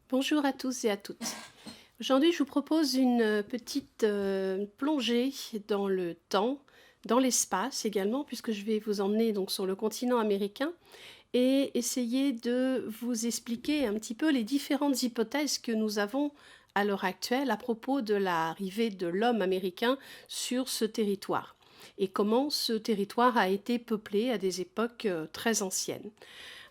Bonjour à tous et à toutes. Aujourd'hui, je vous propose une petite plongée dans le temps, dans l'espace également, puisque je vais vous emmener donc sur le continent américain et essayer de vous expliquer un petit peu les différentes hypothèses que nous avons à l'heure actuelle à propos de l'arrivée de l'homme américain sur ce territoire et comment ce territoire a été peuplé à des époques très anciennes.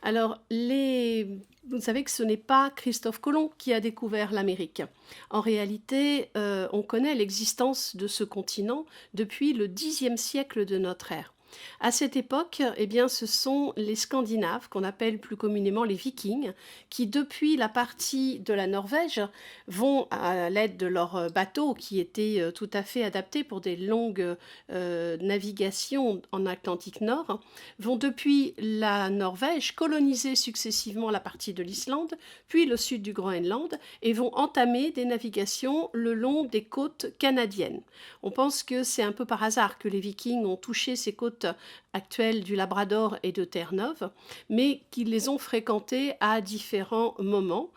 Alors, vous savez que ce n'est pas Christophe Colomb qui a découvert l'Amérique. En réalité, on connaît l'existence de ce continent depuis le Xe siècle de notre ère. À cette époque, eh bien, ce sont les Scandinaves, qu'on appelle plus communément les Vikings, qui, depuis la partie de la Norvège, vont à l'aide de leurs bateaux qui étaient tout à fait adaptés pour des longues navigations en Atlantique Nord, vont depuis la Norvège coloniser successivement la partie de l'Islande, puis le sud du Groenland, et vont entamer des navigations le long des côtes canadiennes. On pense que c'est un peu par hasard que les Vikings ont touché ces côtes actuelles du Labrador et de Terre-Neuve, mais qu'ils les ont fréquentées à différents moments.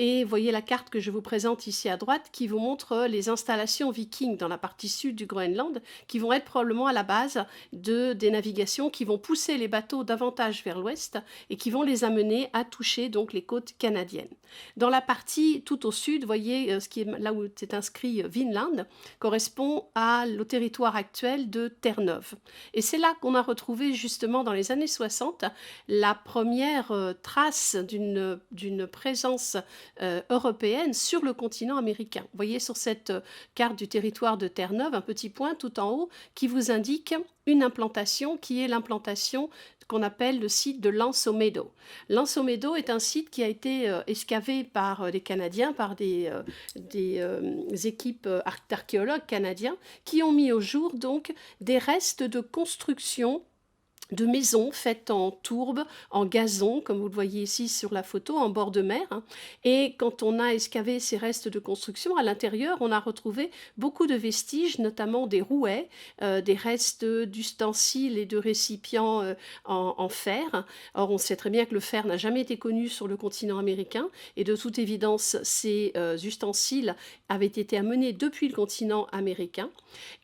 Et voyez la carte que je vous présente ici à droite qui vous montre les installations vikings dans la partie sud du Groenland qui vont être probablement à la base des navigations qui vont pousser les bateaux davantage vers l'ouest et qui vont les amener à toucher donc les côtes canadiennes. Dans la partie tout au sud, voyez là où c'est inscrit Vinland, correspond au territoire actuel de Terre-Neuve. Et c'est là qu'on a retrouvé justement dans les années 60 la première trace d'une présence européenne sur le continent américain. Vous voyez sur cette carte du territoire de Terre-Neuve un petit point tout en haut qui vous indique une implantation qui est l'implantation qu'on appelle le site de Lanso Meadow. Lanso Meadow est un site qui a été excavé par des Canadiens, par des équipes d'archéologues canadiens qui ont mis au jour donc des restes de construction de maisons faites en tourbe, en gazon, comme vous le voyez ici sur la photo, en bord de mer. Et quand on a excavé ces restes de construction, à l'intérieur, on a retrouvé beaucoup de vestiges, notamment des rouets, des restes d'ustensiles et de récipients en fer. Or, on sait très bien que le fer n'a jamais été connu sur le continent américain, et de toute évidence, ces ustensiles avaient été amenés depuis le continent américain.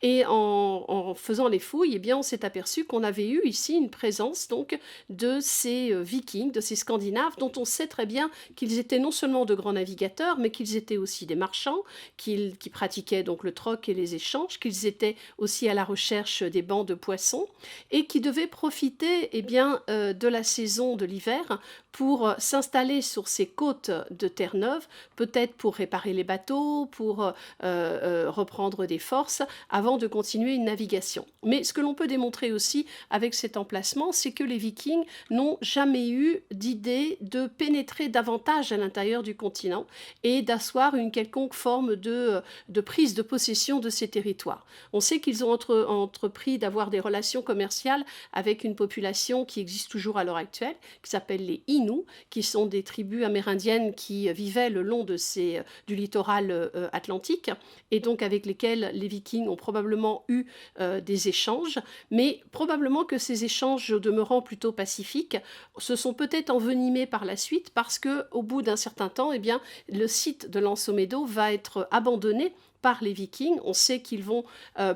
Et en faisant les fouilles, eh bien, on s'est aperçu qu'on avait eu ici une présence donc de ces Vikings, de ces Scandinaves, dont on sait très bien qu'ils étaient non seulement de grands navigateurs, mais qu'ils étaient aussi des marchands, qui pratiquaient donc le troc et les échanges, qu'ils étaient aussi à la recherche des bancs de poissons et qui devaient profiter eh bien, de la saison de l'hiver pour s'installer sur ces côtes de Terre-Neuve, peut-être pour réparer les bateaux, pour reprendre des forces, avant de continuer une navigation. Mais ce que l'on peut démontrer aussi avec cet emplacement, c'est que les Vikings n'ont jamais eu d'idée de pénétrer davantage à l'intérieur du continent et d'asseoir une quelconque forme de prise de possession de ces territoires. On sait qu'ils ont entrepris d'avoir des relations commerciales avec une population qui existe toujours à l'heure actuelle, qui s'appelle les Inuits, qui sont des tribus amérindiennes qui vivaient le long du littoral atlantique et donc avec lesquels les Vikings ont probablement eu des échanges, mais probablement que ces échanges demeurant plutôt pacifiques se sont peut-être envenimés par la suite parce qu'au bout d'un certain temps, eh bien, le site de Lanso Meadow va être abandonné par les Vikings. On sait qu'ils vont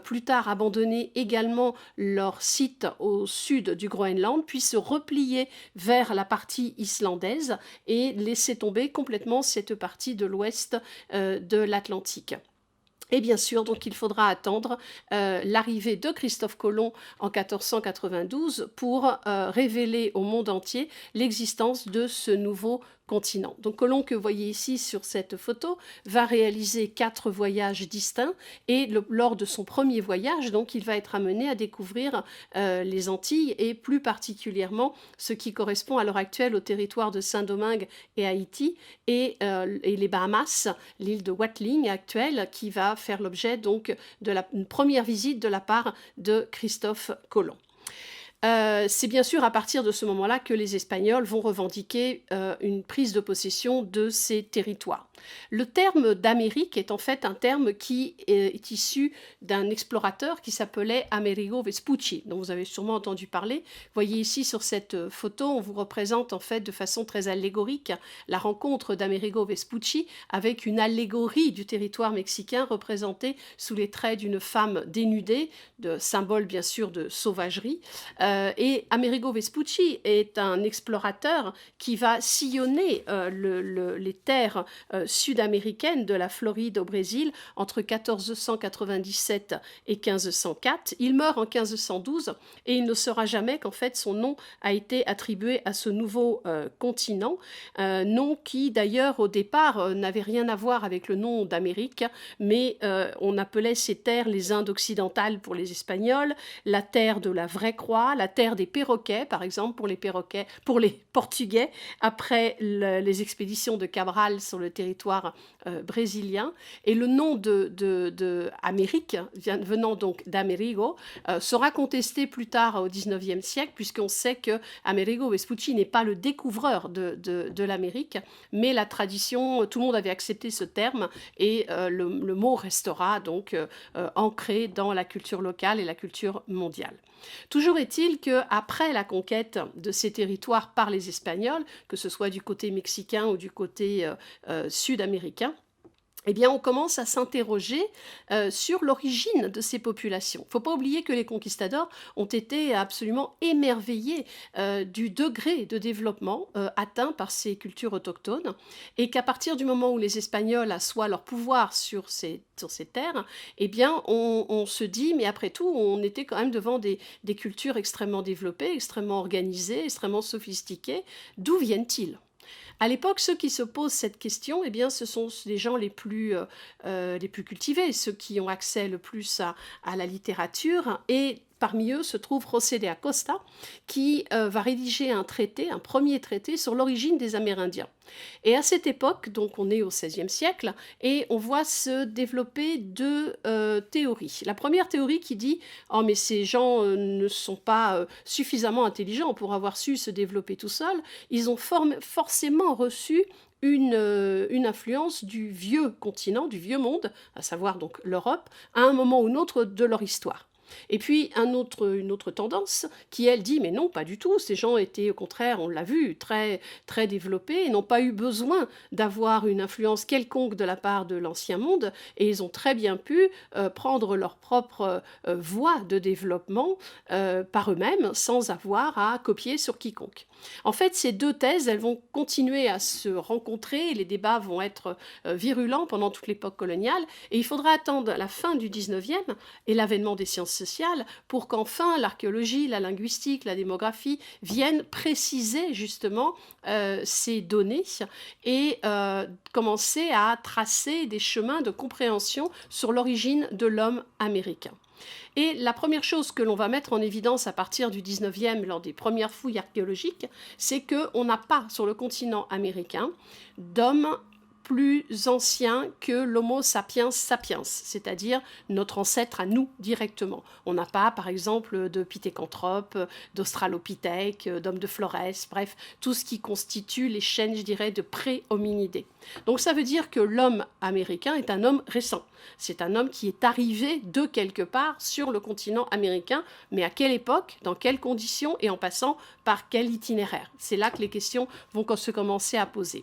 plus tard abandonner également leur site au sud du Groenland, puis se replier vers la partie islandaise et laisser tomber complètement cette partie de l'ouest de l'Atlantique. Et bien sûr, donc il faudra attendre l'arrivée de Christophe Colomb en 1492 pour révéler au monde entier l'existence de ce nouveau continent. Donc Colomb, que vous voyez ici sur cette photo, va réaliser 4 voyages distincts et lors de son premier voyage, donc, il va être amené à découvrir les Antilles et plus particulièrement ce qui correspond à l'heure actuelle au territoire de Saint-Domingue et Haïti et les Bahamas, l'île de Watling actuelle, qui va faire l'objet donc de une première visite de la part de Christophe Colomb. C'est bien sûr à partir de ce moment-là que les Espagnols vont revendiquer, une prise de possession de ces territoires. Le terme d'Amérique est en fait un terme qui est issu d'un explorateur qui s'appelait Amerigo Vespucci, dont vous avez sûrement entendu parler. Vous voyez ici sur cette, photo, on vous représente en fait de façon très allégorique la rencontre d'Amerigo Vespucci avec une allégorie du territoire mexicain représentée sous les traits d'une femme dénudée, de symbole bien sûr de sauvagerie. Et Amerigo Vespucci est un explorateur qui va sillonner les terres sud-américaines de la Floride au Brésil entre 1497 et 1504. Il meurt en 1512 et il ne saura jamais qu'en fait son nom a été attribué à ce nouveau continent, nom qui d'ailleurs au départ n'avait rien à voir avec le nom d'Amérique, mais on appelait ces terres les Indes occidentales pour les Espagnols, la terre de la vraie croix, la terre des perroquets, par exemple, pour les Portugais, après les expéditions de Cabral sur le territoire brésilien. Et le nom de Amérique, venant donc d'Amerigo, sera contesté plus tard au XIXe siècle, puisqu'on sait que Amerigo Vespucci n'est pas le découvreur de l'Amérique, mais la tradition, tout le monde avait accepté ce terme, et le mot restera donc ancré dans la culture locale et la culture mondiale. Toujours est-il qu'après la conquête de ces territoires par les Espagnols, que ce soit du côté mexicain ou du côté sud-américain, eh bien, on commence à s'interroger sur l'origine de ces populations. Il ne faut pas oublier que les conquistadors ont été absolument émerveillés du degré de développement atteint par ces cultures autochtones, et qu'à partir du moment où les Espagnols assoient leur pouvoir sur ces terres, eh bien, on se dit, mais après tout, on était quand même devant des cultures extrêmement développées, extrêmement organisées, extrêmement sophistiquées. D'où viennent-ils ? À l'époque, ceux qui se posent cette question, eh bien, ce sont les gens les plus cultivés, ceux qui ont accès le plus à la littérature, et parmi eux se trouve José de Acosta, qui va rédiger un premier traité sur l'origine des Amérindiens. Et à cette époque, donc on est au XVIe siècle, et on voit se développer deux théories. La première théorie qui dit « Oh mais ces gens ne sont pas suffisamment intelligents pour avoir su se développer tout seuls, ils ont forcément reçu une influence du vieux continent, du vieux monde, à savoir donc l'Europe, à un moment ou un autre de leur histoire. » Et puis une autre tendance qui, elle, dit mais non, pas du tout, ces gens étaient au contraire, on l'a vu, très, très développés, et n'ont pas eu besoin d'avoir une influence quelconque de la part de l'ancien monde, et ils ont très bien pu prendre leur propre voie de développement par eux-mêmes, sans avoir à copier sur quiconque. En fait, ces deux thèses, elles vont continuer à se rencontrer, les débats vont être virulents pendant toute l'époque coloniale, et il faudra attendre la fin du 19e et l'avènement des sciences sociales pour qu'enfin l'archéologie, la linguistique, la démographie viennent préciser justement ces données et commencer à tracer des chemins de compréhension sur l'origine de l'homme américain. Et la première chose que l'on va mettre en évidence à partir du 19e, lors des premières fouilles archéologiques, c'est qu'on n'a pas sur le continent américain d'hommes plus ancien que l'Homo sapiens sapiens, c'est-à-dire notre ancêtre à nous directement. On n'a pas, par exemple, de pithécanthrope, d'australopithèque, d'homme de Flores, bref, tout ce qui constitue les chaînes, je dirais, de pré-hominidés. Donc ça veut dire que l'homme américain est un homme récent. C'est un homme qui est arrivé de quelque part sur le continent américain, mais à quelle époque, dans quelles conditions et en passant par quel itinéraire? C'est là que les questions vont se commencer à poser.